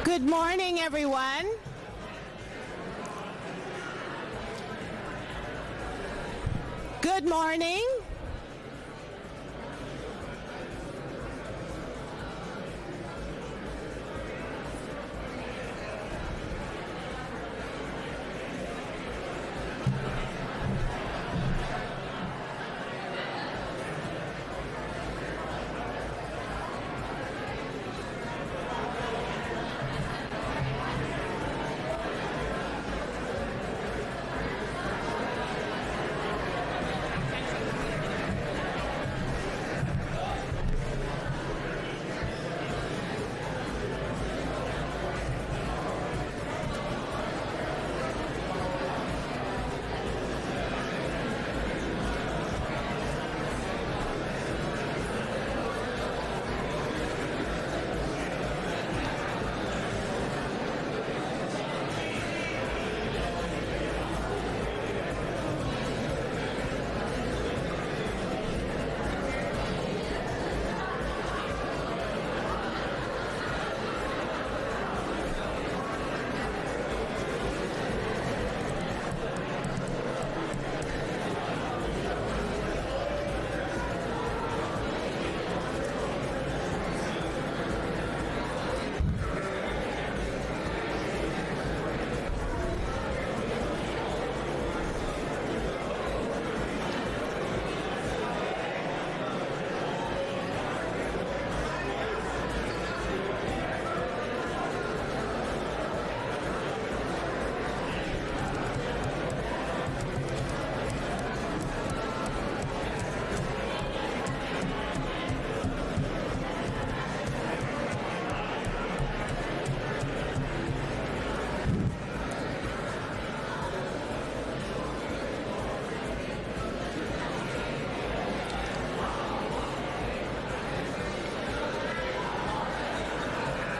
Good morning, everyone. Good morning.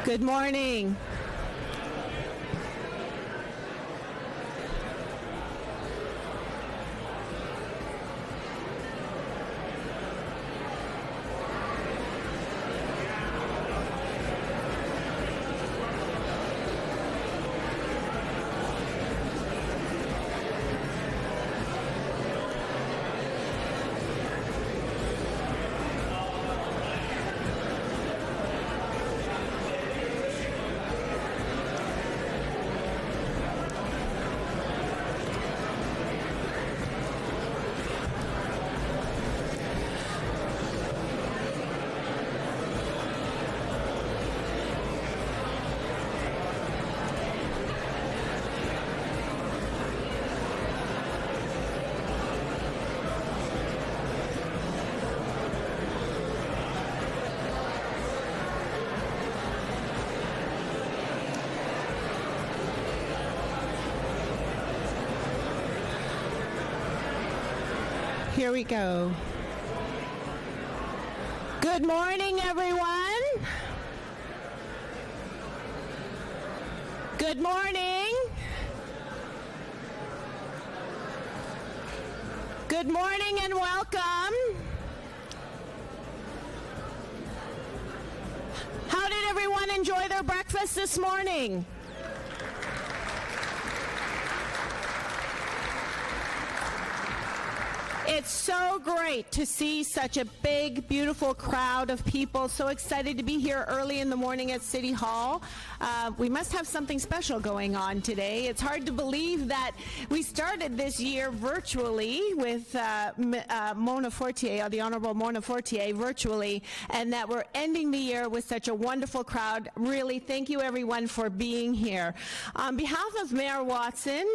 Good morning. Here we go. Good morning, everyone. Good morning. Good morning and welcome. How did everyone enjoy their breakfast this morning? It's so great to see such a big, beautiful crowd of people. So excited to be here early in the morning at City Hall. We must have something special going on today. It's hard to believe that we started this year virtually with Mona Fortier, the Honorable Mona Fortier, virtually, and that we're ending the year with such a wonderful crowd. Really, thank you everyone for being here. On behalf of Mayor Watson,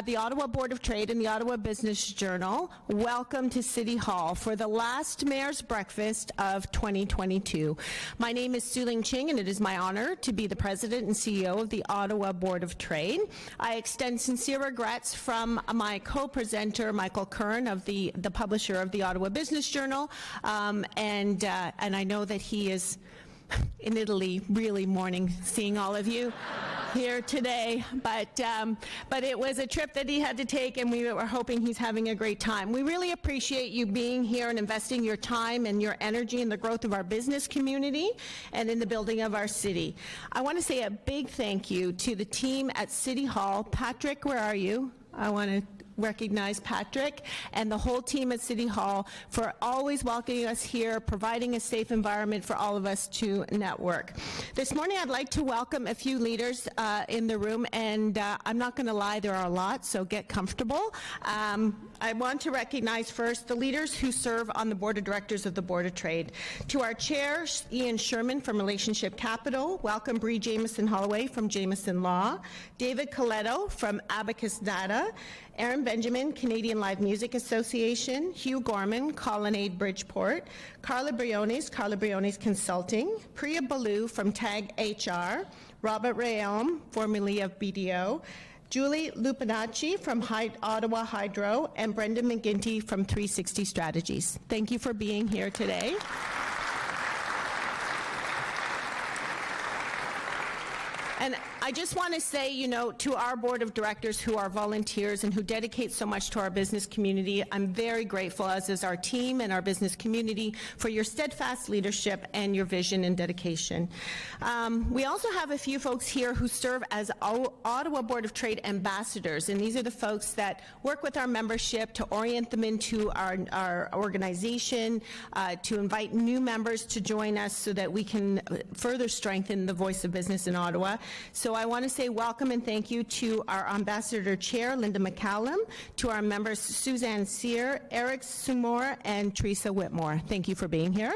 the Ottawa Board of Trade, and the Ottawa Business Journal, welcome to City Hall for the last Mayor's Breakfast of 2022. My name is Su-Ling Ching, and it is my honor to be the President and CEO of the Ottawa Board of Trade. I extend sincere regrets from my co-presenter, Michael Curran, of the publisher of the Ottawa Business Journal, and I know that he is in Italy really mourning seeing all of you. here today, but it was a trip that he had to take, and we were hoping he's having a great time. We really appreciate you being here and investing your time and your energy in the growth of our business community and in the building of our city. I want to say a big thank you to the team at City Hall. Patrick, where are you? I want to recognize Patrick and the whole team at City Hall for always welcoming us here, providing a safe environment for all of us to network. This morning I'd like to welcome a few leaders in the room, and I'm not going to lie, there are a lot, so get comfortable. I want to recognize first the leaders who serve on the Board of Directors of the Board of Trade. To our chair, Ian Sherman from Relationship Capital, welcome Bree Jameson Holloway from Jameson Law, David Coletto from Abacus Data, Aaron Benjamin, Canadian Live Music Association, Hugh Gorman, Colonnade Bridgeport, Carla Briones Consulting, Priya Balu from TAG HR, Robert Rayom, formerly of BDO, Julie Lupinacci from Ottawa Hydro, and Brendan McGinty from 360 Strategies. Thank you for being here today. And I just want to say, you know, to our board of directors who are volunteers and who dedicate so much to our business community, I'm very grateful, as is our team and our business community, for your steadfast leadership and your vision and dedication. We also have a few folks here who serve as Ottawa Board of Trade ambassadors, and these are the folks that work with our membership to orient them into our organization, to invite new members to join us so that we can further strengthen the voice of business in Ottawa. So I want to say welcome and thank you to our Ambassador Chair, Linda McCallum, to our members Suzanne Sear, Eric Sumor, and Teresa Whitmore. Thank you for being here.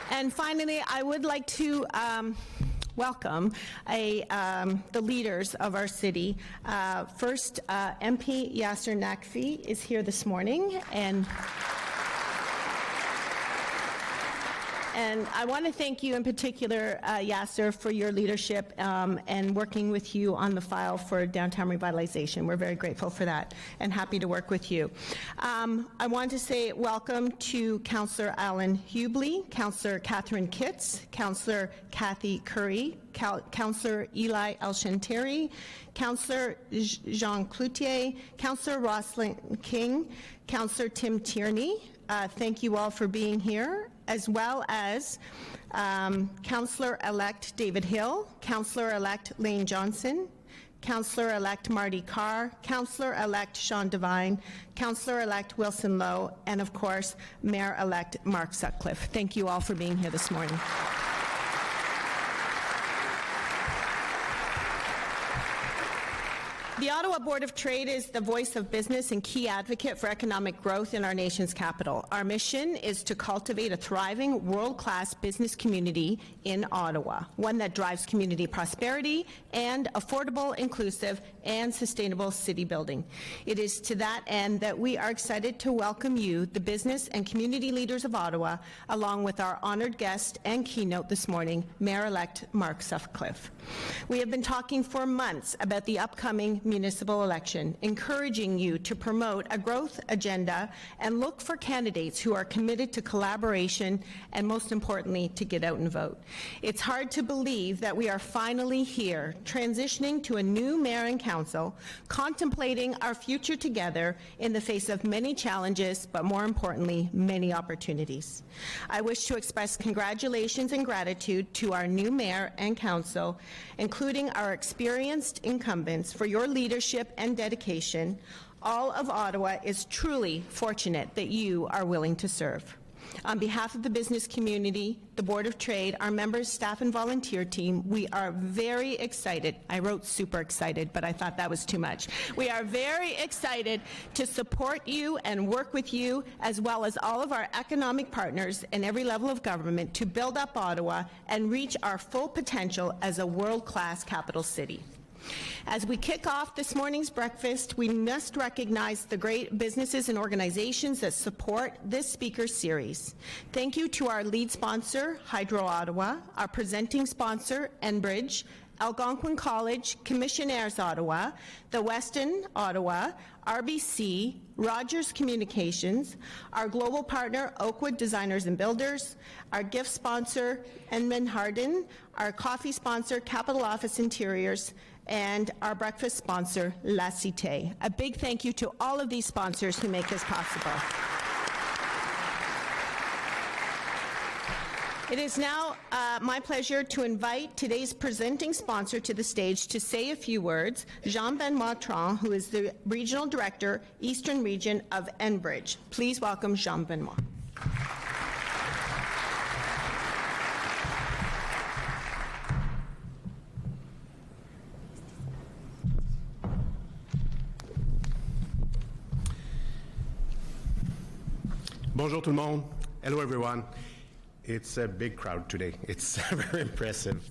And finally, I would like to welcome the leaders of our city. First, MP Yasser Naqvi is here this morning, and I want to thank you in particular, Yasser, for your leadership and working with you on the file for downtown revitalization. We're very grateful for that and happy to work with you. I want to say welcome to Councillor Alan Hubley, Councillor Catherine Kitts, Councillor Kathy Curry, Councillor Eli Elshanteri, Councillor Jean Cloutier, Councillor Roslyn King, Councillor Tim Tierney. Thank you all for being here, as well as Councillor-elect David Hill, Councillor-elect Lane Johnson, Councillor-elect Marty Carr, Councillor-elect Sean Devine, Councillor-elect Wilson Lowe, and of course, Mayor-elect Mark Sutcliffe. Thank you all for being here this morning. The Ottawa Board of Trade is the voice of business and key advocate for economic growth in our nation's capital. Our mission is to cultivate a thriving, world-class business community in Ottawa, one that drives community prosperity and affordable, inclusive, and sustainable city building. It is to that end that we are excited to welcome you, the business and community leaders of Ottawa, along with our honored guest and keynote this morning, Mayor-elect Mark Sutcliffe. We have been talking for months about the upcoming municipal election, encouraging you to promote a growth agenda and look for candidates who are committed to collaboration and, most importantly, to get out and vote. It's hard to believe that we are finally here, transitioning to a new mayor and council, contemplating our future together in the face of many challenges, but more importantly, many opportunities. I wish to express congratulations and gratitude to our new mayor and council, including our experienced incumbents, for your leadership and dedication. All of Ottawa is truly fortunate that you are willing to serve. On behalf of the business community, the Board of Trade, our members, staff, and volunteer team, we are very excited. I wrote super excited, but I thought that was too much. We are very excited to support you and work with you, as well as all of our economic partners in every level of government, to build up Ottawa and reach our full potential as a world-class capital city. As we kick off this morning's breakfast, we must recognize the great businesses and organizations that support this speaker series. Thank you to our lead sponsor, Hydro Ottawa, our presenting sponsor, Enbridge, Algonquin College, Commissionaires Ottawa, the Westin Ottawa, RBC, Rogers Communications, our global partner, Oakwood Designers and Builders, our gift sponsor, Enman Hardin, our coffee sponsor, Capital Office Interiors, and our breakfast sponsor, La Cité. A big thank you to all of these sponsors who make this possible. It is now my pleasure to invite today's presenting sponsor to the stage to say a few words, Jean-Benoit Tran, who is the Regional Director, Eastern Region of Enbridge. Please welcome Jean-Benoit. Bonjour tout le monde. Hello everyone. It's a big crowd today. It's very impressive.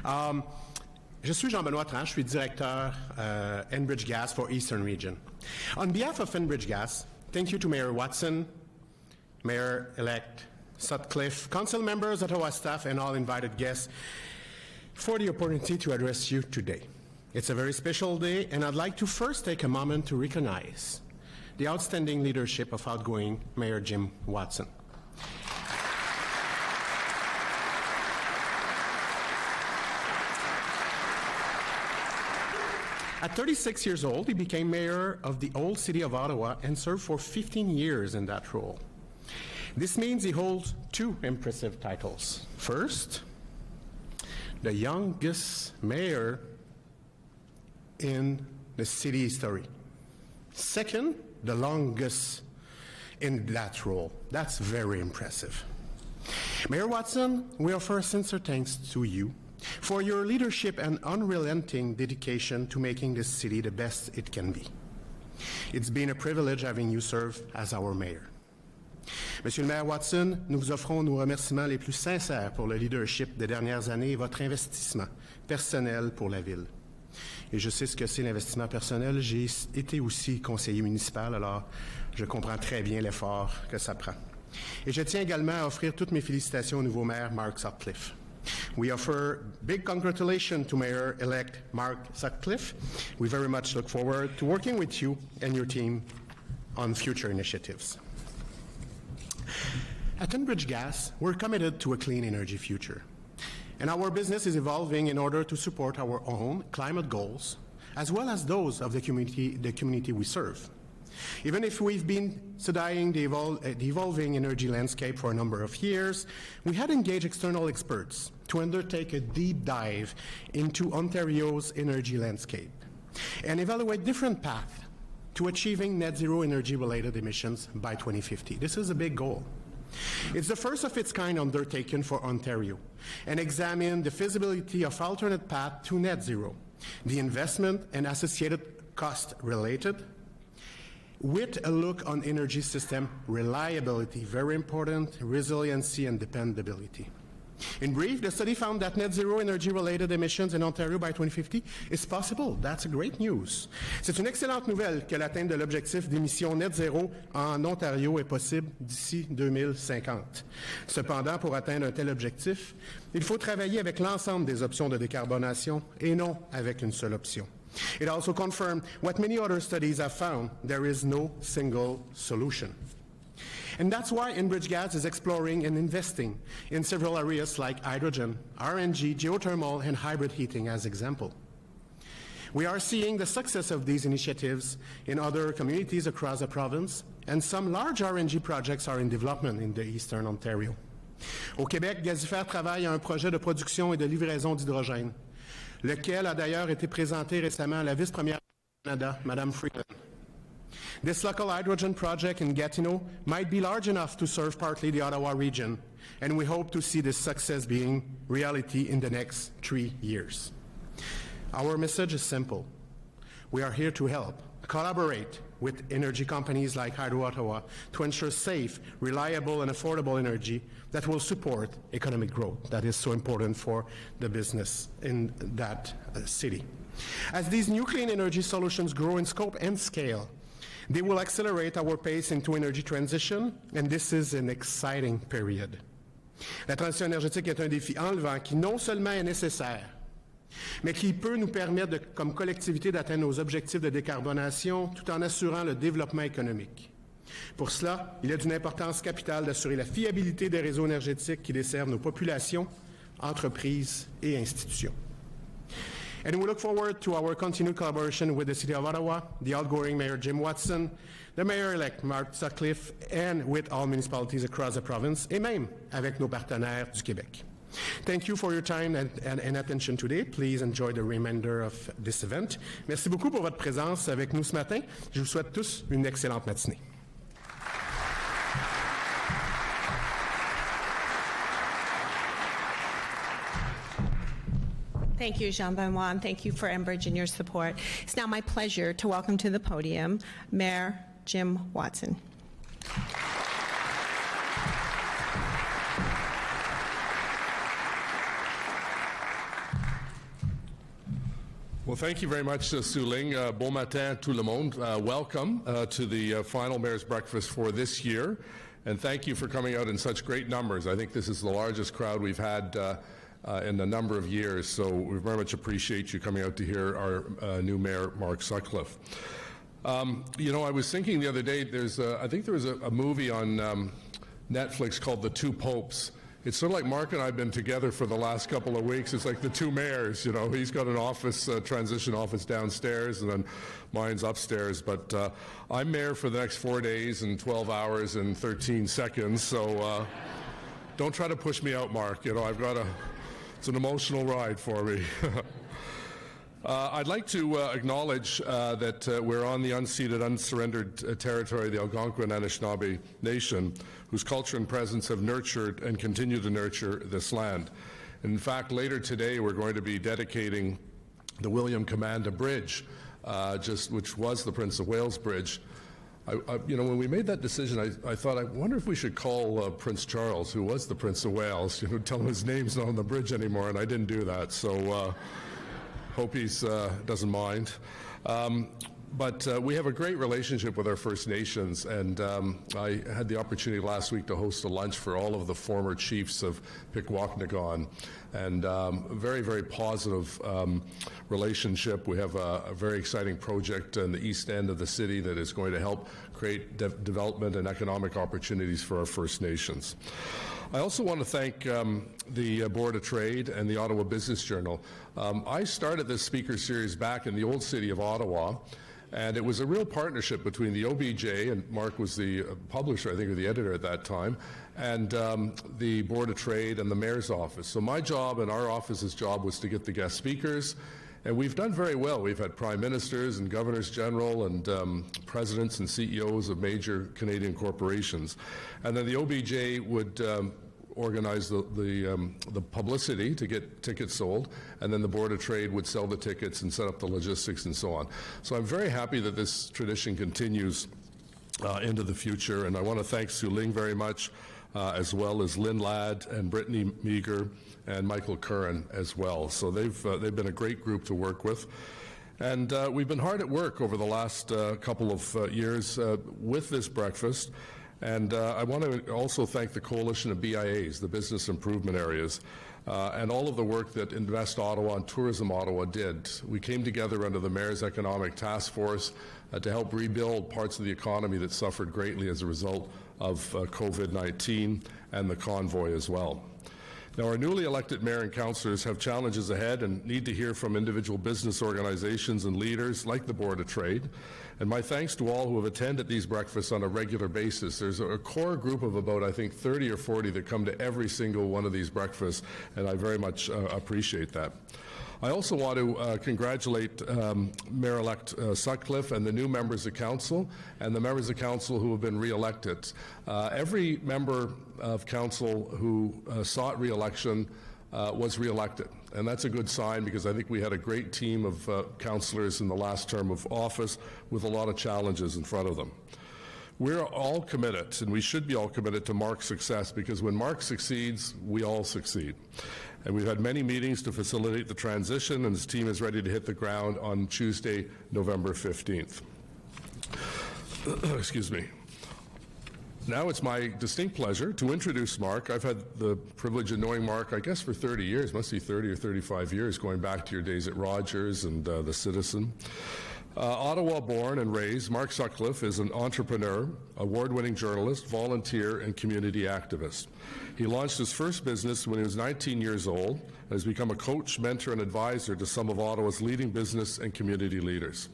Je suis Jean-Benoit Tran, je suis directeur Enbridge Gas for Eastern Region. On behalf of Enbridge Gas, thank you to Mayor Watson, Mayor-elect Sutcliffe, council members, Ottawa staff, and all invited guests for the opportunity to address you today. It's a very special day, and I'd like to first take a moment to recognize the outstanding leadership of outgoing Mayor Jim Watson. At 36 years old, he became mayor of the old city of Ottawa and served for 15 years in that role. This means he holds two impressive titles. First, the youngest mayor in the city history. Second, the longest in that role. That's very impressive. Mayor Watson, we offer sincere thanks to you for your leadership and unrelenting dedication to making this city the best it can be. It's been a privilege having you serve as our mayor. Monsieur le maire Watson, nous vous offrons nos remerciements les plus sincères pour le leadership des dernières années et votre investissement personnel pour la ville. Et je sais ce que c'est l'investissement personnel. J'ai été aussi conseiller municipal, alors je comprends très bien l'effort que ça prend. Et je tiens également à offrir toutes mes félicitations au nouveau maire Mark Sutcliffe. We offer big congratulations to Mayor-elect Mark Sutcliffe. We very much look forward to working with you and your team on future initiatives. At Enbridge Gas, we're committed to a clean energy future. And our business is evolving in order to support our own climate goals, as well as those of the community we serve. Even if we've been studying the evolving energy landscape for a number of years, we had engaged external experts to undertake a deep dive into Ontario's energy landscape and evaluate different paths to achieving net zero energy-related emissions by 2050. This is a big goal. It's the first of its kind undertaken for Ontario and examine the feasibility of alternate path to net zero, the investment and associated cost related, with a look on energy system reliability, very important, resiliency and dependability. In brief, the study found that net zero energy-related emissions in Ontario by 2050 is possible. That's great news. C'est une excellente nouvelle que l'atteinte de l'objectif d'émission net zéro en Ontario est possible d'ici 2050. Cependant, pour atteindre un tel objectif, il faut travailler avec l'ensemble des options de décarbonation et non avec une seule option. It also confirmed what many other studies have found: there is no single solution. And that's why Enbridge Gas is exploring and investing in several areas like hydrogen, RNG, geothermal, and hybrid heating as example. We are seeing the success of these initiatives in other communities across the province, and some large RNG projects are in development in the Eastern Ontario. Au Québec, Gazifère travaille à un projet de production et de livraison d'hydrogène, lequel a d'ailleurs été présenté récemment à la vice-première du Canada, Mme Freeland. This local hydrogen project in Gatineau might be large enough to serve partly the Ottawa region, and we hope to see this success being reality in the next 3 years. Our message is simple. We are here to help, collaborate with energy companies like Hydro Ottawa to ensure safe, reliable, and affordable energy that will support economic growth that is so important for the business in that city. As these new clean energy solutions grow in scope and scale, they will accelerate our pace into energy transition, and this is an exciting period. La transition énergétique est un défi enlevant qui non seulement est nécessaire, mais qui peut nous permettre, comme collectivité, d'atteindre nos objectifs de décarbonation tout en assurant le développement économique. Pour cela, il est d'une importance capitale d'assurer la fiabilité des réseaux énergétiques qui desservent nos populations, entreprises et institutions. And we look forward to our continued collaboration with the City of Ottawa, the outgoing Mayor Jim Watson, the Mayor-elect Mark Sutcliffe, and with all municipalities across the province, et même avec nos partenaires du Québec. Thank you for your time and attention today. Please enjoy the remainder of this event. Merci beaucoup pour votre présence avec nous ce matin. Je vous souhaite tous une excellente matinée. Thank you, Jean-Benoit, and thank you for Enbridge and your support. It's now my pleasure to welcome to the podium Mayor Jim Watson. Well, thank you very much, Su Ling. Bon matin, tout le monde. Welcome to the final Mayor's Breakfast for this year, and thank you for coming out in such great numbers. I think this is the largest crowd we've had in a number of years, so we very much appreciate you coming out to hear our new Mayor, Mark Sutcliffe. You know, I was thinking the other day, I think there was a movie on Netflix called The Two Popes. It's sort of like Mark and I have been together for the last couple of weeks. It's like the two mayors, you know. He's got an office, transition office downstairs, and then mine's upstairs. But I'm mayor for the next 4 days and 12 hours and 13 seconds, so don't try to push me out, Mark. You know, it's an emotional ride for me. I'd like to acknowledge that we're on the unceded, unsurrendered territory of the Algonquin Anishinaabe Nation, whose culture and presence have nurtured and continue to nurture this land. In fact, later today, we're going to be dedicating the William Commanda Bridge, which was the Prince of Wales Bridge. You know, when we made that decision, I thought, I wonder if we should call Prince Charles, who was the Prince of Wales, you know, tell him his name's not on the bridge anymore, and I didn't do that. So hope he doesn't mind. But we have a great relationship with our First Nations, and I had the opportunity last week to host a lunch for all of the former chiefs of Pikwakanagan, and a very, very positive relationship. We have a very exciting project in the east end of the city that is going to help create development and economic opportunities for our First Nations. I also want to thank the Board of Trade and the Ottawa Business Journal. I started this speaker series back in the old city of Ottawa, and it was a real partnership between the OBJ, and Mark was the publisher, I think, or the editor at that time, and the Board of Trade and the Mayor's office. So my job and our office's job was to get the guest speakers, and we've done very well. We've had prime ministers and governors general and presidents and CEOs of major Canadian corporations. And then the OBJ would organize the publicity to get tickets sold, and then the Board of Trade would sell the tickets and set up the logistics and so on. So I'm very happy that this tradition continues into the future, and I want to thank Su Ling very much, as well as Lynn Ladd and Brittany Meager and Michael Curran as well. So they've been a great group to work with. And we've been hard at work over the last couple of years with this breakfast. And I want to also thank the coalition of BIAs, the business improvement areas, and all of the work that Invest Ottawa and Tourism Ottawa did. We came together under the Mayor's Economic Task Force to help rebuild parts of the economy that suffered greatly as a result of COVID-19 and the convoy as well. Now, our newly elected mayor and councillors have challenges ahead and need to hear from individual business organizations and leaders like the Board of Trade. And my thanks to all who have attended these breakfasts on a regular basis. There's a core group of about, I think, 30 or 40 that come to every single one of these breakfasts, and I very much appreciate that. I also want to congratulate Mayor-elect Sutcliffe and the new members of council and the members of council who have been re-elected. Every member of council who sought re-election was re-elected, and that's a good sign because I think we had a great team of councillors in the last term of office with a lot of challenges in front of them. We're all committed, and we should be all committed to Mark's success, because when Mark succeeds, we all succeed. And we've had many meetings to facilitate the transition, and his team is ready to hit the ground on Tuesday, November 15th. Excuse me. Now it's my distinct pleasure to introduce Mark. I've had the privilege of knowing Mark, I guess, for 30 years, must be 30 or 35 years, going back to your days at Rogers and The Citizen. Ottawa born and raised, Mark Sutcliffe is an entrepreneur, award-winning journalist, volunteer, and community activist. He launched his first business when he was 19 years old and has become a coach, mentor, and advisor to some of Ottawa's leading business and community leaders.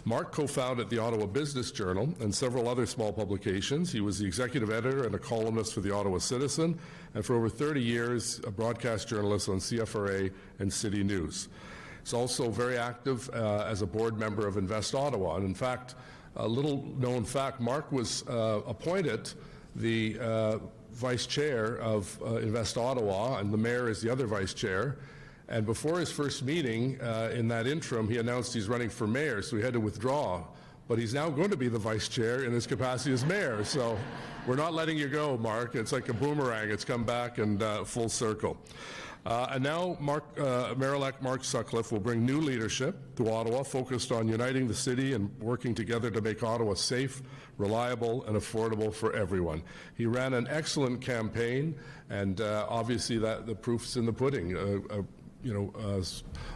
Mark co-founded the Ottawa Business Journal and several other small publications. He was the executive editor and a columnist for the Ottawa Citizen, and for over 30 years, a broadcast journalist on CFRA and City News. He's also very active as a board member of Invest Ottawa. And in fact, a little known fact, Mark was appointed the vice chair of Invest Ottawa, and the mayor is the other vice chair. And before his first meeting, in that interim, he announced he's running for mayor, so he had to withdraw. But he's now going to be the vice chair in his capacity as mayor. So we're not letting you go, Mark. It's like a boomerang. It's come back and full circle. And now Mayor-elect Mark Sutcliffe will bring new leadership to Ottawa, focused on uniting the city and working together to make Ottawa safe, reliable, and affordable for everyone. He ran an excellent campaign, and obviously the proof's in the pudding.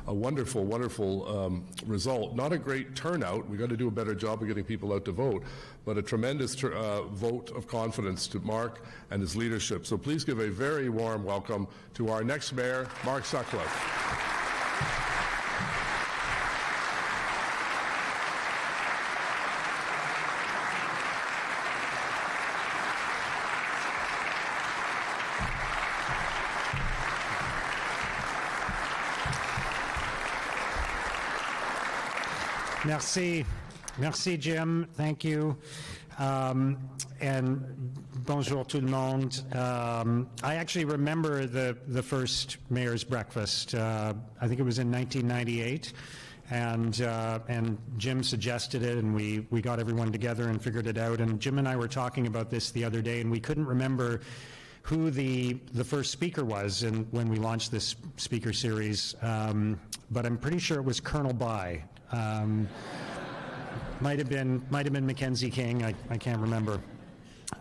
A wonderful, wonderful result. Not a great turnout. We've got to do a better job of getting people out to vote, but a tremendous vote of confidence to Mark and his leadership. So please give a very warm welcome to our next mayor, Mark Sutcliffe. Merci. Merci, Jim. Thank you. And bonjour tout le monde. I actually remember the first mayor's breakfast. I think it was in 1998. And Jim suggested it, and we got everyone together and figured it out. And Jim and I were talking about this the other day, and we couldn't remember who the first speaker was when we launched this speaker series. But I'm pretty sure it was Colonel Bai. Might have been Mackenzie King. I can't remember.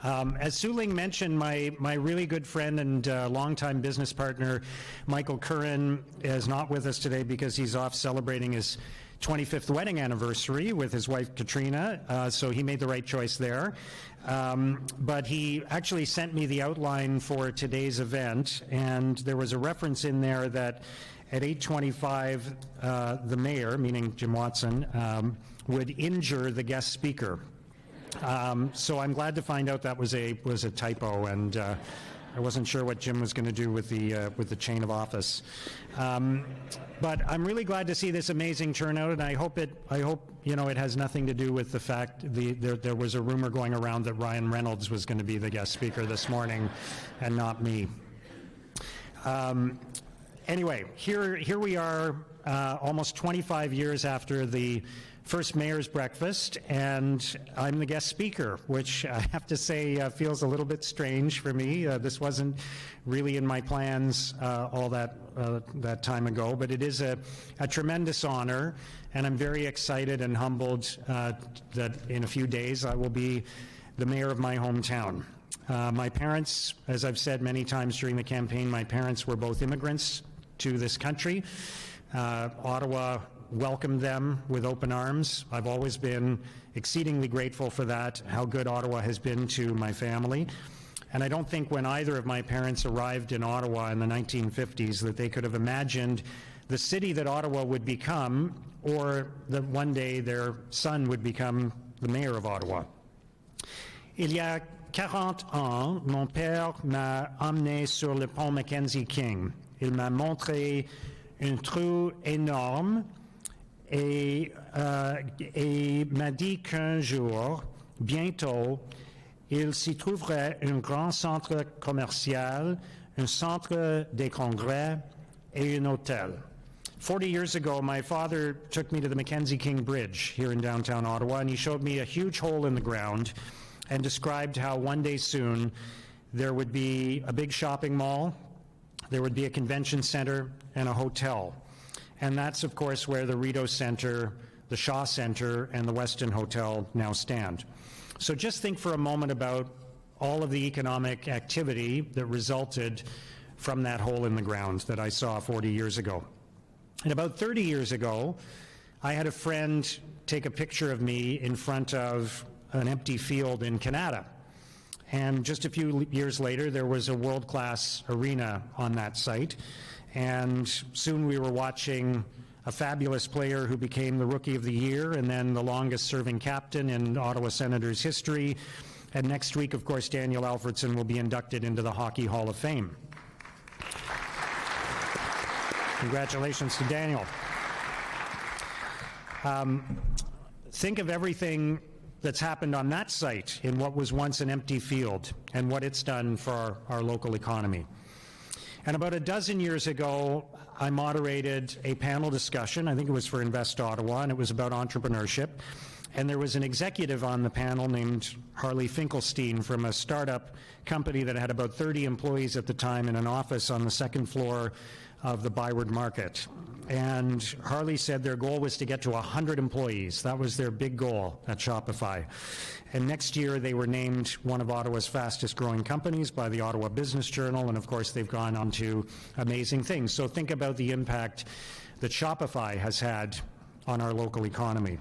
As Su-Ling mentioned, my really good friend and longtime business partner, Michael Curran, is not with us today because he's off celebrating his 25th wedding anniversary with his wife Katrina, so he made the right choice there. But he actually sent me the outline for today's event, and there was a reference in there that at 8:25, the mayor, meaning Jim Watson, would injure the guest speaker. So I'm glad to find out that was a typo, and I wasn't sure what Jim was going to do with the chain of office. But I'm really glad to see this amazing turnout, and I hope it has nothing to do with the fact there was a rumor going around that Ryan Reynolds was going to be the guest speaker this morning, and not me. Anyway, here we are, almost 25 years after the first mayor's breakfast, and I'm the guest speaker, which I have to say feels a little bit strange for me. This wasn't really in my plans all that time ago, but it is a tremendous honor, and I'm very excited and humbled that in a few days I will be the mayor of my hometown. My parents, as I've said many times during the campaign, my parents were both immigrants to this country. Ottawa welcomed them with open arms. I've always been exceedingly grateful for that, how good Ottawa has been to my family. And I don't think when either of my parents arrived in Ottawa in the 1950s that they could have imagined the city that Ottawa would become, or that one day their son would become the mayor of Ottawa. Il y a 40 ans, mon père m'a emmené sur le pont Mackenzie King. Il m'a montré un trou énorme et m'a dit qu'un jour, bientôt, il s'y trouverait un grand centre commercial, un centre des congrès et un hôtel. 40 years ago, my father took me to the Mackenzie King Bridge here in downtown Ottawa, and he showed me a huge hole in the ground and described how one day soon there would be a big shopping mall, there would be a convention center, and a hotel. And that's, of course, where the Rideau Center, the Shaw Center, and the Westin Hotel now stand. So just think for a moment about all of the economic activity that resulted from that hole in the ground that I saw 40 years ago. And about 30 years ago, I had a friend take a picture of me in front of an empty field in Canada. And just a few years later, there was a world-class arena on that site. And soon we were watching a fabulous player who became the Rookie of the Year and then the longest-serving captain in Ottawa Senators history. And next week, of course, Daniel Alfredson will be inducted into the Hockey Hall of Fame. Congratulations to Daniel. Think of everything that's happened on that site in what was once an empty field and what it's done for our local economy. And about a dozen years ago, I moderated a panel discussion. I think it was for Invest Ottawa, and it was about entrepreneurship. And there was an executive on the panel named Harley Finkelstein from a startup company that had about 30 employees at the time in an office on the second floor of the Byward Market. And Harley said their goal was to get to 100 employees. That was their big goal at Shopify. And next year they were named one of Ottawa's fastest growing companies by the Ottawa Business Journal, and of course they've gone on to amazing things. So think about the impact that Shopify has had on our local economy.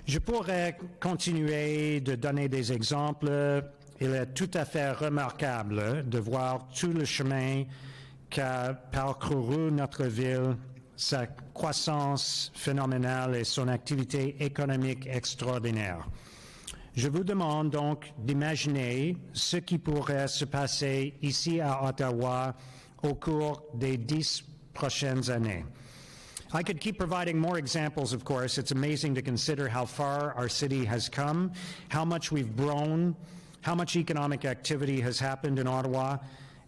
Je pourrais continuer de donner des exemples. Il est tout à fait remarquable de voir tout le chemin qu'a parcouru notre ville, sa croissance phénoménale et son activité économique extraordinaire. Je vous demande donc d'imaginer ce qui pourrait se passer ici à Ottawa au cours des 10 prochaines années. I could keep providing more examples, of course. It's amazing to consider how far our city has come, how much we've grown, how much economic activity has happened in Ottawa.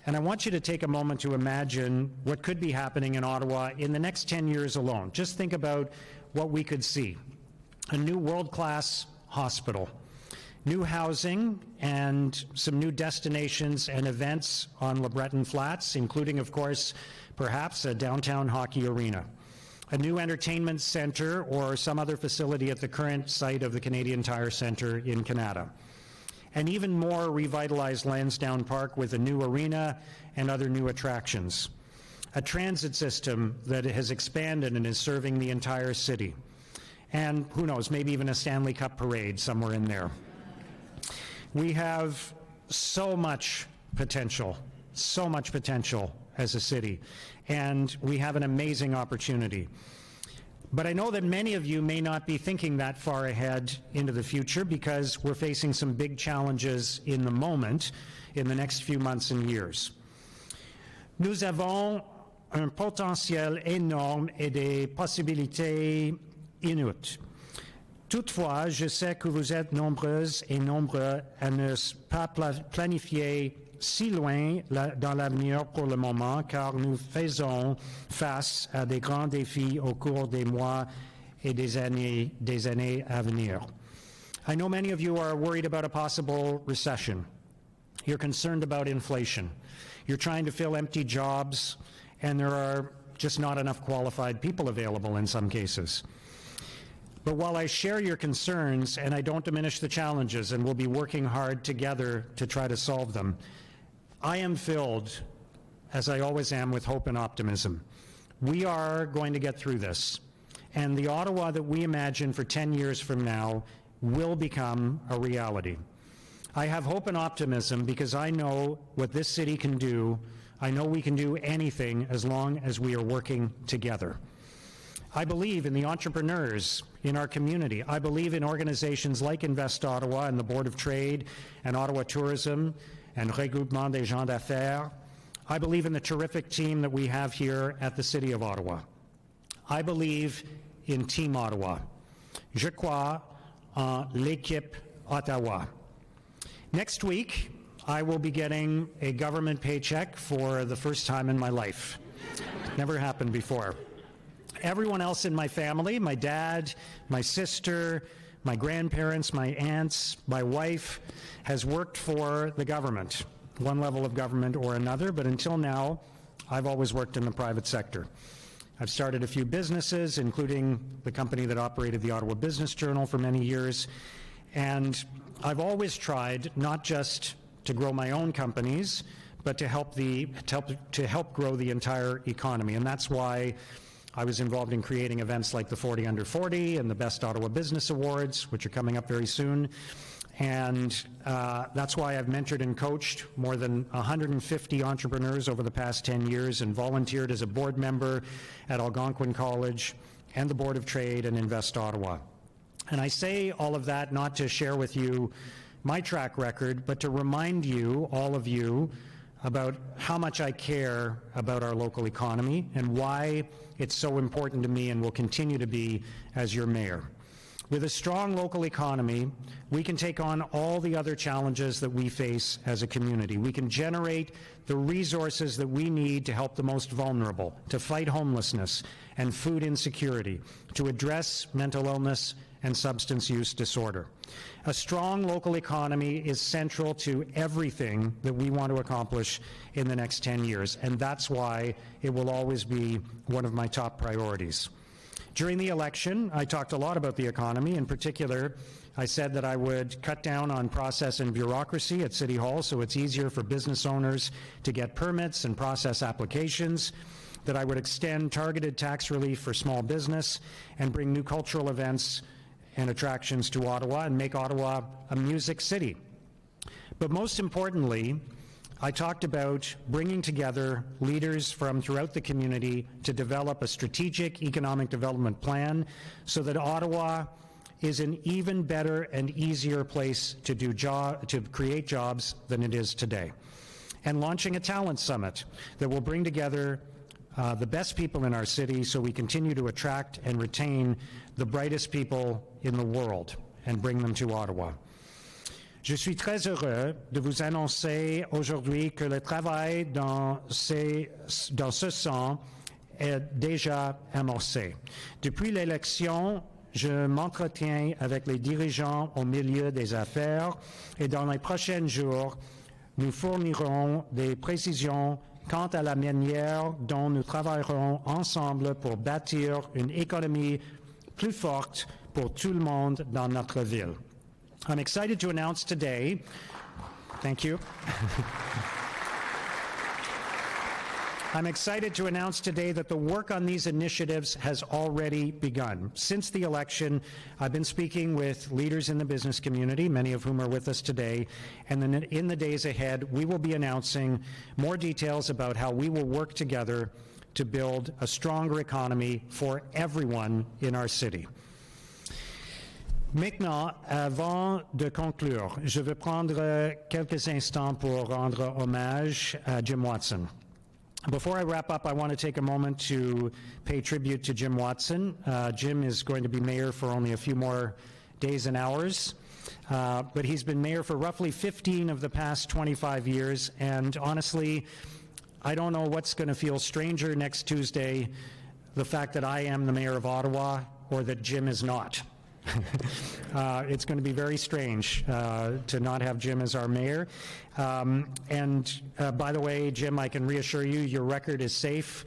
And I want you to take a moment to imagine what could be happening in Ottawa in the next 10 years alone. Just think about what we could see. A new world-class hospital, new housing, and some new destinations and events on LeBreton Flats, including, of course, perhaps a downtown hockey arena. A new entertainment center or some other facility at the current site of the Canadian Tire Centre in Canada. An even more revitalized Lansdowne Park with a new arena and other new attractions. A transit system that has expanded and is serving the entire city. And who knows, maybe even a Stanley Cup parade somewhere in there. We have so much potential as a city, and we have an amazing opportunity. But I know that many of you may not be thinking that far ahead into the future because we're facing some big challenges in the moment, in the next few months and years. Nous avons un potentiel énorme et des possibilités inouïes. Toutefois, je sais que vous êtes nombreuses et nombreux à ne pas planifier si loin dans l'avenir pour le moment, car nous faisons face à des grands défis au cours des mois et des années à venir. I know many of you are worried about a possible recession. You're concerned about inflation. You're trying to fill empty jobs, and there are just not enough qualified people available in some cases. But while I share your concerns, and I don't diminish the challenges, and we'll be working hard together to try to solve them, I am filled, as I always am, with hope and optimism. We are going to get through this, and the Ottawa that we imagine for 10 years from now will become a reality. I have hope and optimism because I know what this city can do. I know we can do anything as long as we are working together. I believe in the entrepreneurs in our community. I believe in organizations like Invest Ottawa and the Board of Trade and Ottawa Tourism and Regroupement des gens d'affaires. I believe in the terrific team that we have here at the City of Ottawa. I believe in Team Ottawa. Je crois en l'équipe Ottawa. Next week, I will be getting a government paycheck for the first time in my life. Never happened before. Everyone else in my family, my dad, my sister, my grandparents, my aunts, my wife, has worked for the government, one level of government or another, but until now, I've always worked in the private sector. I've started a few businesses, including the company that operated the Ottawa Business Journal for many years, And I've always tried not just to grow my own companies, but to help grow the entire economy. And that's why I was involved in creating events like the 40 Under 40 and the Best Ottawa Business Awards, which are coming up very soon. And that's why I've mentored and coached more than 150 entrepreneurs over the past 10 years and volunteered as a board member at Algonquin College and the Board of Trade and Invest Ottawa. And I say all of that not to share with you my track record, but to remind you, all of you, about how much I care about our local economy and why it's so important to me and will continue to be as your mayor. With a strong local economy, we can take on all the other challenges that we face as a community. We can generate the resources that we need to help the most vulnerable, to fight homelessness and food insecurity, to address mental illness and substance use disorder. A strong local economy is central to everything that we want to accomplish in the next 10 years, and that's why it will always be one of my top priorities. During the election, I talked a lot about the economy. In particular, I said that I would cut down on process and bureaucracy at City Hall so it's easier for business owners to get permits and process applications, that I would extend targeted tax relief for small business and bring new cultural events and attractions to Ottawa and make Ottawa a music city. But most importantly, I talked about bringing together leaders from throughout the community to develop a strategic economic development plan so that Ottawa is an even better and easier place to create jobs than it is today. And launching a talent summit that will bring together the best people in our city so we continue to attract and retain the brightest people in the world and bring them to Ottawa. Je suis très heureux de vous annoncer aujourd'hui que le travail dans ce sens est déjà amorcé. Depuis l'élection, je m'entretiens avec les dirigeants au milieu des affaires et dans les prochains jours, nous fournirons des précisions quant à la manière dont nous travaillerons ensemble pour bâtir une économie plus forte pour tout le monde dans notre ville. I'm excited to announce today, thank you. I'm excited to announce today that the work on these initiatives has already begun. Since the election, I've been speaking with leaders in the business community, many of whom are with us today, and then in the days ahead, we will be announcing more details about how we will work together to build a stronger economy for everyone in our city. Maintenant, avant de conclure, je veux prendre quelques instants pour rendre hommage à Jim Watson. Before I wrap up, I want to take a moment to pay tribute to Jim Watson. Jim is going to be mayor for only a few more days and hours, but he's been mayor for roughly 15 of the past 25 years, and honestly, I don't know what's going to feel stranger next Tuesday, the fact that I am the mayor of Ottawa or that Jim is not. It's going to be very strange to not have Jim as our mayor. And by the way, Jim, I can reassure you, your record is safe.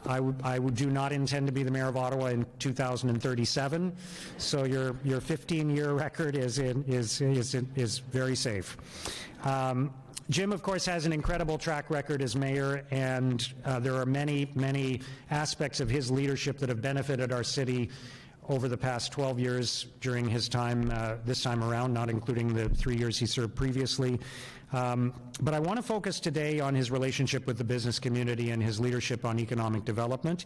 I do not intend to be the mayor of Ottawa in 2037, so your 15-year record is very safe. Jim, of course, has an incredible track record as mayor, and there are many, many aspects of his leadership that have benefited our city over the past 12 years during his time, this time around, not including the 3 years he served previously. But I want to focus today on his relationship with the business community and his leadership on economic development.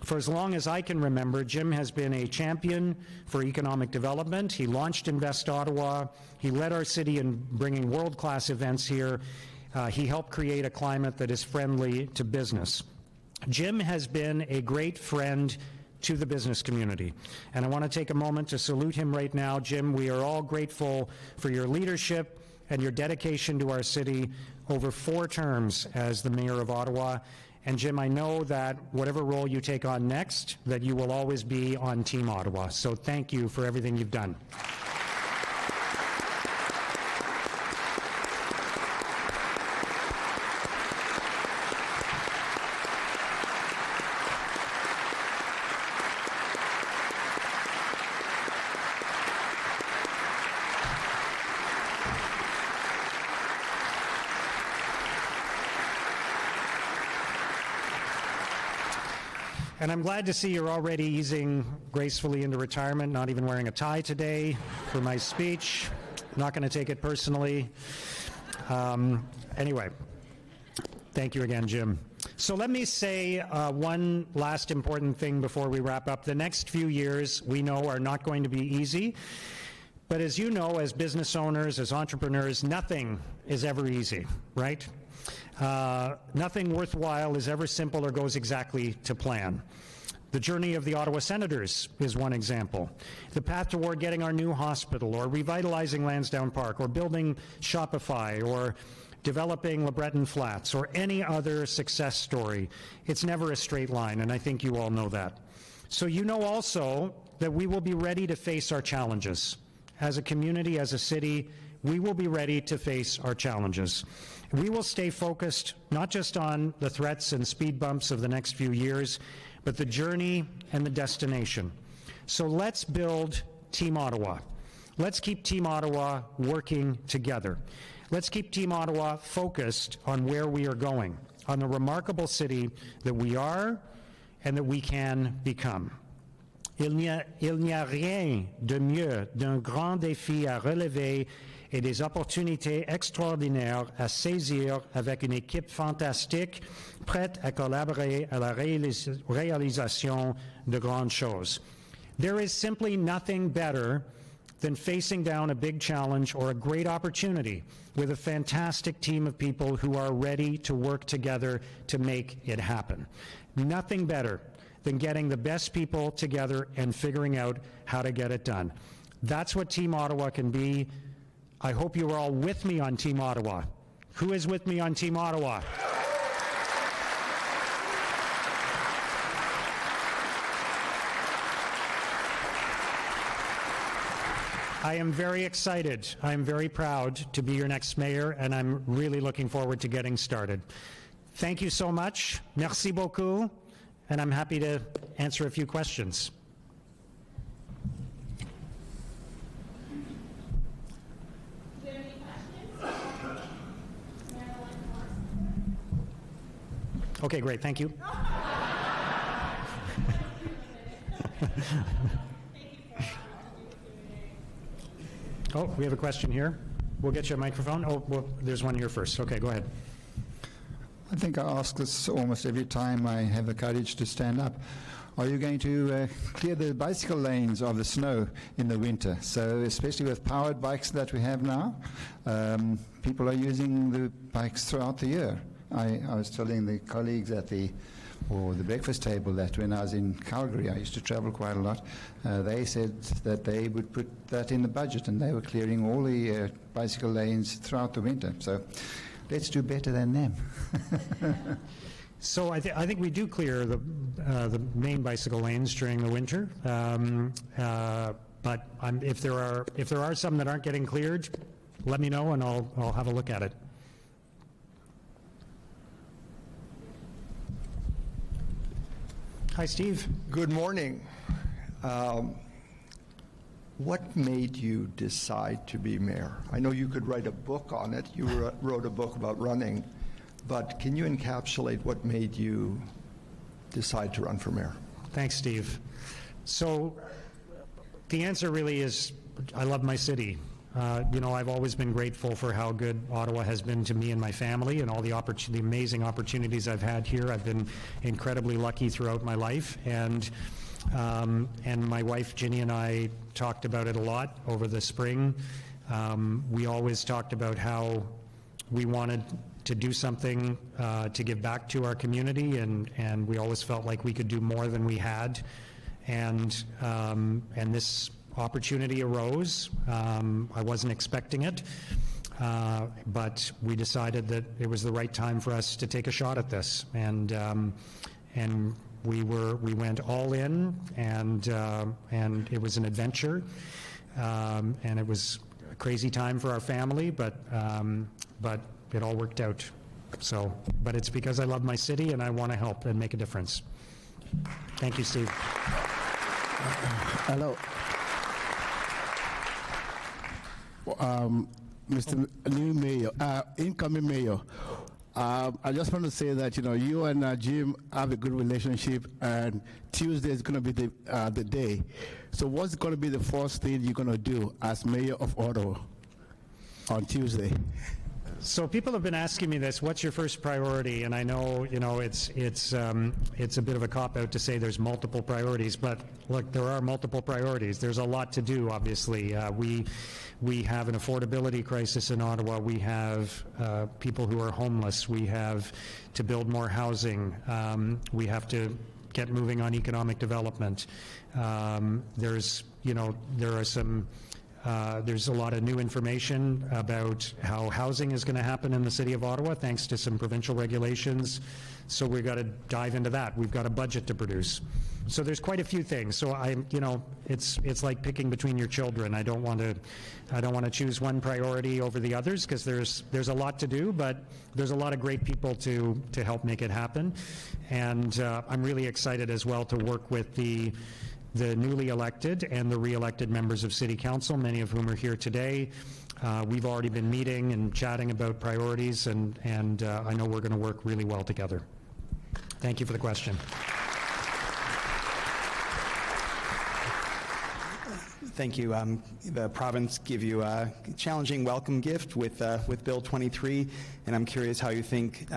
For as long as I can remember, Jim has been a champion for economic development. He launched Invest Ottawa. He led our city in bringing world-class events here. He helped create a climate that is friendly to business. Jim has been a great friend to the business community. And I want to take a moment to salute him right now. Jim, we are all grateful for your leadership and your dedication to our city over 4 terms as the mayor of Ottawa. And Jim, I know that whatever role you take on next, that you will always be on Team Ottawa. So thank you for everything you've done. And I'm glad to see you're already easing gracefully into retirement, not even wearing a tie today for my speech. Not going to take it personally. Anyway, thank you again, Jim. So let me say one last important thing before we wrap up. The next few years, we know, are not going to be easy. But as you know, as business owners, as entrepreneurs, nothing is ever easy, right? Nothing worthwhile is ever simple or goes exactly to plan. The journey of the Ottawa Senators is one example. The path toward getting our new hospital, or revitalizing Lansdowne Park, or building Shopify, or developing LeBreton Flats, or any other success story. It's never a straight line, and I think you all know that. So you know also that we will be ready to face our challenges. As a community, as a city, we will be ready to face our challenges. We will stay focused not just on the threats and speed bumps of the next few years, but the journey and the destination. So let's build Team Ottawa. Let's keep Team Ottawa working together. Let's keep Team Ottawa focused on where we are going, on the remarkable city that we are and that we can become. Il n'y a rien de mieux d'un grand défi à relever et des opportunités extraordinaires à saisir avec une équipe fantastique prête à collaborer à la réalisation de grandes choses. There is simply nothing better than facing down a big challenge or a great opportunity with a fantastic team of people who are ready to work together to make it happen. Nothing better than getting the best people together and figuring out how to get it done. That's what Team Ottawa can be. I hope you are all with me on Team Ottawa. Who is with me on Team Ottawa? I am very excited. I am very proud to be your next mayor, and I'm really looking forward to getting started. Thank you so much. Merci beaucoup. And I'm happy to answer a few questions. Do you have any questions? Mayor-elect Mark. Okay, great. Thank you. Oh, we have a question here. We'll get you a microphone. Oh, well, there's one here first. Okay, go ahead. I think I ask this almost every time I have the courage to stand up. Are you going to clear the bicycle lanes of the snow in the winter? So especially with powered bikes that we have now, people are using the bikes throughout the year. I was telling the colleagues at the breakfast table that when I was in Calgary, I used to travel quite a lot, they said that they would put that in the budget and they were clearing all the bicycle lanes throughout the winter. So let's do better than them. So I think we do clear the main bicycle lanes during the winter, but if there are some that aren't getting cleared, let me know and I'll have a look at it. Hi, Steve. Good morning. What made you decide to be mayor? I know you could write a book on it. You wrote a book about running, but can you encapsulate what made you decide to run for mayor? Thanks, Steve. So the answer really is I love my city. I've always been grateful for how good Ottawa has been to me and my family and all the amazing opportunities I've had here. I've been incredibly lucky throughout my life, and my wife Ginny and I talked about it a lot over the spring. We always talked about how we wanted to do something to give back to our community, and we always felt like we could do more than we had, and this opportunity arose. I wasn't expecting it, but we decided that it was the right time for us to take a shot at this, and we went all in, and it was an adventure, and it was a crazy time for our family, but it all worked out. So, but it's because I love my city and I want to help and make a difference. Thank you, Steve. Hello. Mr. New Mayor, incoming Mayor, I just want to say that, you and Jim have a good relationship, and Tuesday is going to be the day. So what's going to be the first thing you're going to do as mayor of Ottawa on Tuesday? So people have been asking me this, what's your first priority? And I know, it's a bit of a cop-out to say there's multiple priorities, but look, there are multiple priorities. There's a lot to do, obviously. We have an affordability crisis in Ottawa. We have people who are homeless. We have to build more housing. We have to get moving on economic development. There's a lot of new information about how housing is going to happen in the city of Ottawa, thanks to some provincial regulations. So we've got to dive into that. We've got a budget to produce. So there's quite a few things. So it's like picking between your children. I don't want to choose one priority over the others, because there's a lot to do, but there's a lot of great people to help make it happen. And I'm really excited as well to work with the newly elected and the re-elected members of City Council, many of whom are here today. We've already been meeting and chatting about priorities, and I know we're going to work really well together. Thank you for the question. Thank you. The province gave you a challenging welcome gift with Bill 23, and I'm curious how you think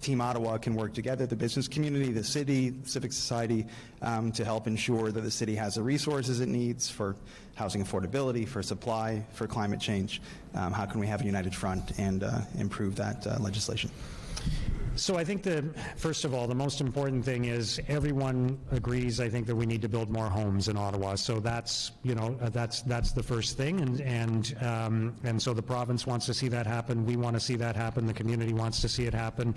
Team Ottawa can work together, the business community, the city, civic society, to help ensure that the city has the resources it needs for housing affordability, for supply, for climate change. How can we have a united front and improve that legislation? So I think first of all, the most important thing is everyone agrees, I think, that we need to build more homes in Ottawa. So that's the first thing, and so the province wants to see that happen. We want to see that happen. The community wants to see it happen.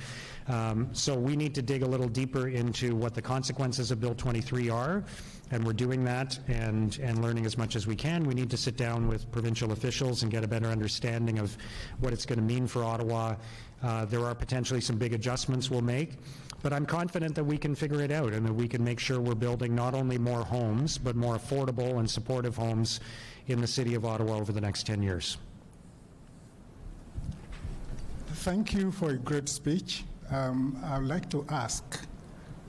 So we need to dig a little deeper into what the consequences of Bill 23 are, and we're doing that and learning as much as we can. We need to sit down with provincial officials and get a better understanding of what it's going to mean for Ottawa. There are potentially some big adjustments we'll make, but I'm confident that we can figure it out and that we can make sure we're building not only more homes, but more affordable and supportive homes in the city of Ottawa over the next 10 years. Thank you for a great speech. I'd like to ask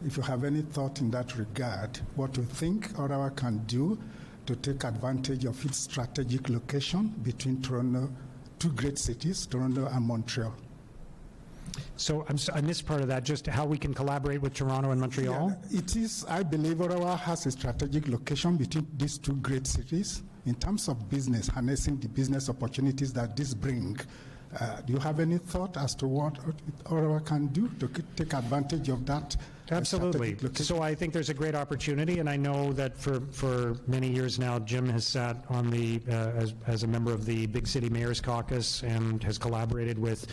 if you have any thought in that regard, what you think Ottawa can do to take advantage of its strategic location between Toronto, two great cities, Toronto and Montreal. So I missed part of that, just how we can collaborate with Toronto and Montreal? Yeah, it is, I believe Ottawa has a strategic location between these two great cities in terms of business, harnessing the business opportunities that this bring. Do you have any thought as to what Ottawa can do to take advantage of that? Absolutely. So I think there's a great opportunity, and I know that for many years now, Jim has sat on as a member of the Big City Mayors Caucus and has collaborated with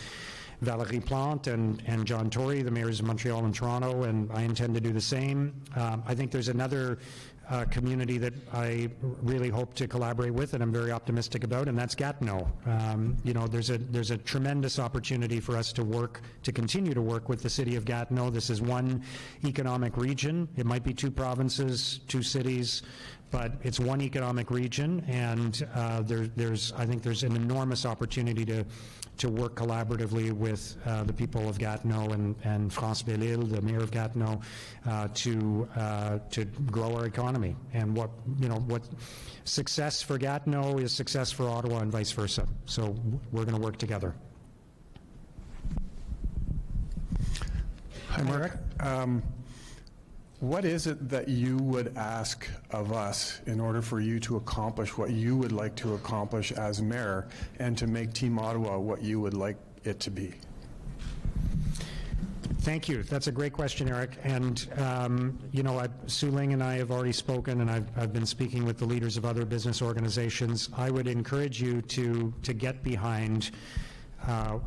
Valérie Plante and John Tory, the mayors of Montreal and Toronto, and I intend to do the same. I think there's another community that I really hope to collaborate with, and I'm very optimistic about, and that's Gatineau. There's a tremendous opportunity for us to continue to work with the city of Gatineau. This is one economic region. It might be two provinces, two cities, but it's one economic region, and I think there's an enormous opportunity to work collaboratively with the people of Gatineau and France Belle-Île, the mayor of Gatineau, to grow our economy. And what success for Gatineau is success for Ottawa and vice versa. So we're going to work together. Hi, Mark. What is it that you would ask of us in order for you to accomplish what you would like to accomplish as mayor and to make Team Ottawa what you would like it to be? Thank you. That's a great question, Eric. And, Su Ling and I have already spoken, and I've been speaking with the leaders of other business organizations. I would encourage you to get behind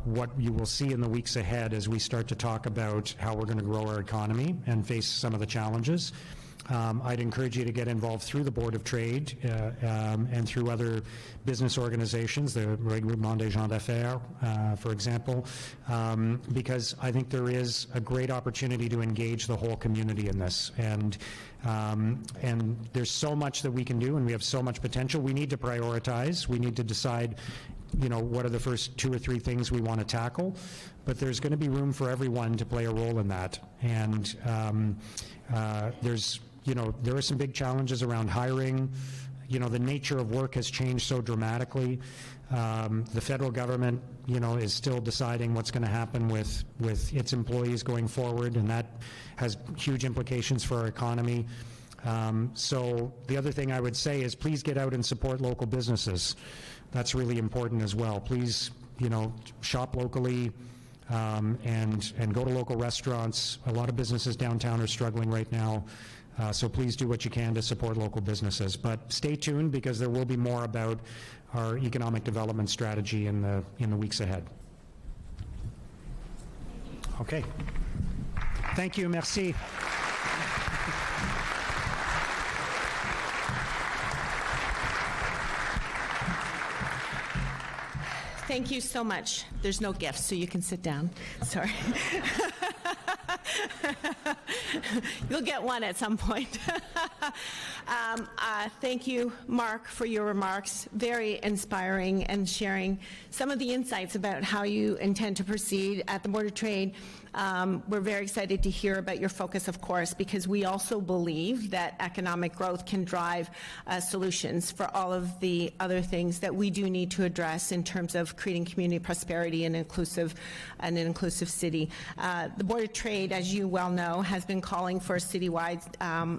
what you will see in the weeks ahead as we start to talk about how we're going to grow our economy and face some of the challenges. I'd encourage you to get involved through the Board of Trade and through other business organizations, the Regroupement des gens d'affaires, for example, because I think there is a great opportunity to engage the whole community in this. And there's so much that we can do, and we have so much potential. We need to prioritize. We need to decide what are the first 2 or 3 things we want to tackle, but there's going to be room for everyone to play a role in that. And there are some big challenges around hiring. The nature of work has changed so dramatically. The federal government, is still deciding what's going to happen with its employees going forward, and that has huge implications for our economy. So the other thing I would say is please get out and support local businesses. That's really important as well. Please, shop locally and go to local restaurants. A lot of businesses downtown are struggling right now. So please do what you can to support local businesses. But stay tuned, because there will be more about our economic development strategy in the weeks ahead. Okay. Thank you. Merci. Thank you so much. There's no gifts, so you can sit down. Sorry. You'll get one at some point. Thank you, Mark, for your remarks. Very inspiring, and sharing some of the insights about how you intend to proceed at the Board of Trade. We're very excited to hear about your focus, of course, because we also believe that economic growth can drive solutions for all of the other things that we do need to address in terms of creating community prosperity and an inclusive city. The Board of Trade, as you well know, has been calling for a citywide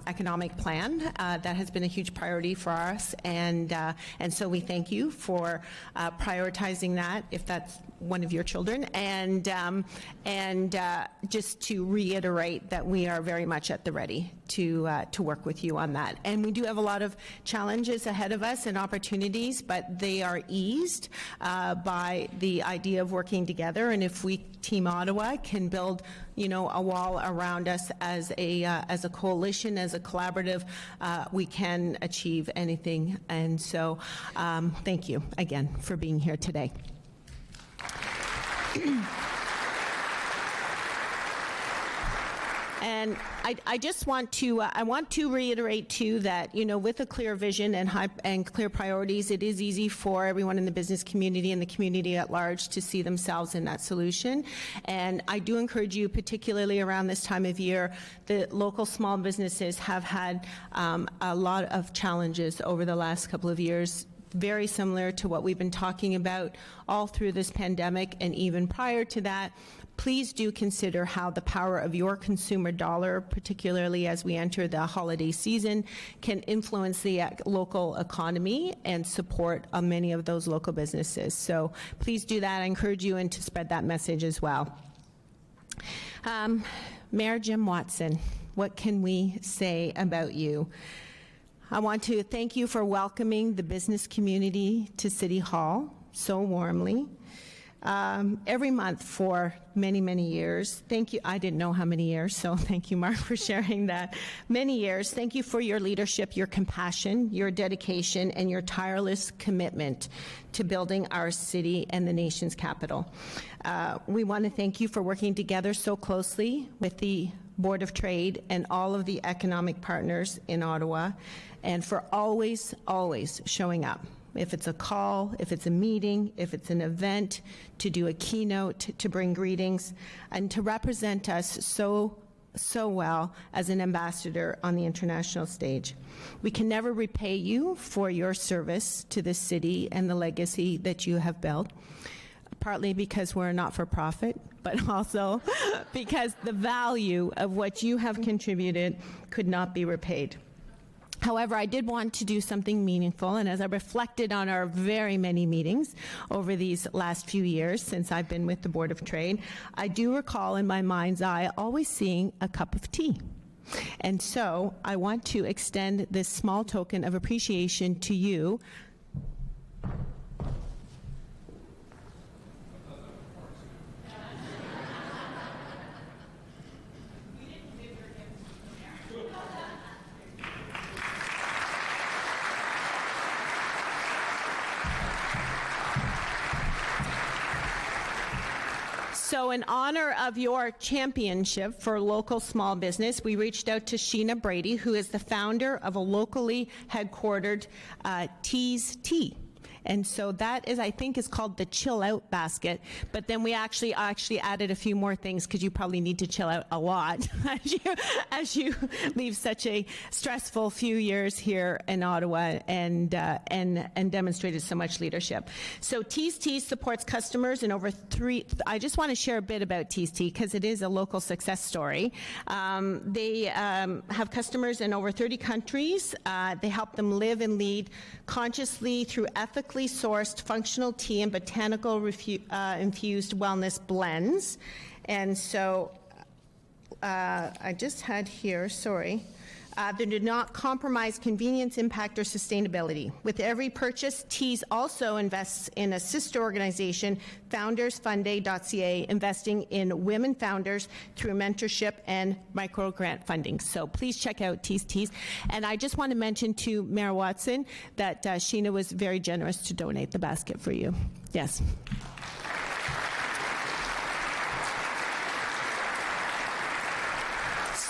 economic plan. That has been a huge priority for us, and so we thank you for prioritizing that, if that's one of your children, and just to reiterate that we are very much at the ready to work with you on that. And we do have a lot of challenges ahead of us and opportunities, but they are eased by the idea of working together. And if we, Team Ottawa, can build, a wall around us as a coalition, as a collaborative, we can achieve anything. And so, thank you again for being here today. And I just want to reiterate too that with a clear vision and clear priorities, it is easy for everyone in the business community and the community at large to see themselves in that solution. And I do encourage you, particularly around this time of year, the local small businesses have had a lot of challenges over the last couple of years, very similar to what we've been talking about all through this pandemic and even prior to that. Please do consider how the power of your consumer dollar, particularly as we enter the holiday season, can influence the local economy and support many of those local businesses. So please do that. I encourage you to spread that message as well. Mayor Jim Watson, what can we say about you? I want to thank you for welcoming the business community to City Hall so warmly. Every month for many, many years. Thank you. I didn't know how many years, so thank you, Mark, for sharing that. Many years. Thank you for your leadership, your compassion, your dedication, and your tireless commitment to building our city and the nation's capital. We want to thank you for working together so closely with the Board of Trade and all of the economic partners in Ottawa, and for always, always showing up. If it's a call, if it's a meeting, if it's an event, to do a keynote, to bring greetings, and to represent us so well as an ambassador on the international stage. We can never repay you for your service to this city and the legacy that you have built, partly because we're a not-for-profit, but also because the value of what you have contributed could not be repaid. However, I did want to do something meaningful, and as I reflected on our very many meetings over these last few years since I've been with the Board of Trade, I do recall in my mind's eye always seeing a cup of tea. And so I want to extend this small token of appreciation to you. So in honor of your championship for local small business, we reached out to Sheena Brady, who is the founder of a locally headquartered Tea's Tea. And so that is, I think, is called the chill out basket. But then we actually added a few more things because you probably need to chill out a lot as you leave such a stressful few years here in Ottawa and demonstrated so much leadership. So Tees Tea supports customers in over I just want to share a bit about Tees Tea because it is a local success story. They have customers in over 30 countries. They help them live and lead consciously through ethically sourced functional tea and botanical infused wellness blends. And so I just had here, sorry. They do not compromise convenience, impact, or sustainability. With every purchase, Tees also invests in a sister organization, foundersfunday.ca, investing in women founders through mentorship and micro-grant funding. So please check out Tees. And I just want to mention to Mayor Watson that Sheena was very generous to donate the basket for you. Yes.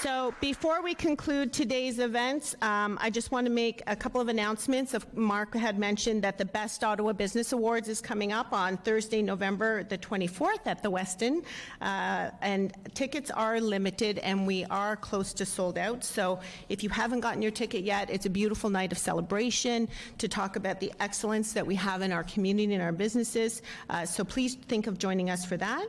So before we conclude today's events, I just want to make a couple of announcements. Mark had mentioned that the Best Ottawa Business Awards is coming up on Thursday, November the 24th at the Westin, and tickets are limited and we are close to sold out. So if you haven't gotten your ticket yet, it's a beautiful night of celebration to talk about the excellence that we have in our community and our businesses. So please think of joining us for that.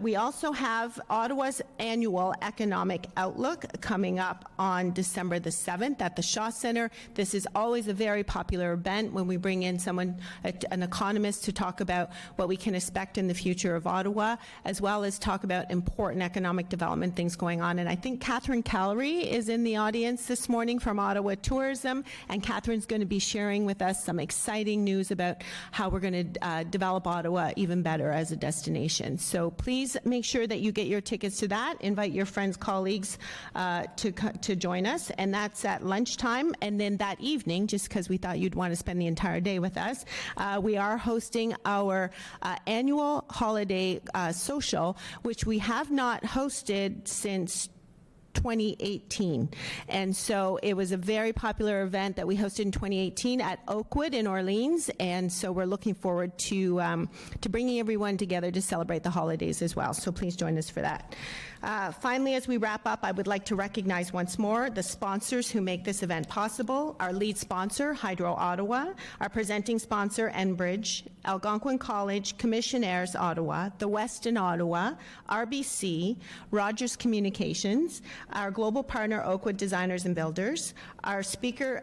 We also have Ottawa's annual economic Outlook coming up on December the 7th at the Shaw Centre. This is always a very popular event when we bring in someone, an economist, to talk about what we can expect in the future of Ottawa, as well as talk about important economic development things going on. And I think Catherine Callery is in the audience this morning from Ottawa Tourism, and Catherine's going to be sharing with us some exciting news about how we're going to develop Ottawa even better as a destination. So please make sure that you get your tickets to that. Invite your friends, colleagues to join us, and that's at lunchtime. And then that evening, just because we thought you'd want to spend the entire day with us, we are hosting our annual holiday social, which we have not hosted since 2018. And so it was a very popular event that we hosted in 2018 at Oakwood in Orleans, and so we're looking forward to bringing everyone together to celebrate the holidays as well. So please join us for that. Finally, as we wrap up, I would like to recognize once more the sponsors who make this event possible. Our lead sponsor, Hydro Ottawa, our presenting sponsor, Enbridge, Algonquin College, Commissionaires Ottawa, the Westin Ottawa, RBC, Rogers Communications, our global partner, Oakwood Designers and Builders, our speaker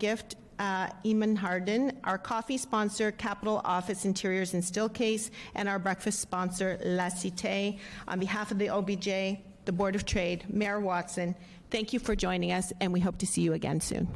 gift, Eamon Harden, our coffee sponsor, Capital Office Interiors and Stillcase, and our breakfast sponsor, La Cité. On behalf of the OBJ, the Board of Trade, Mayor Watson, thank you for joining us, and we hope to see you again soon.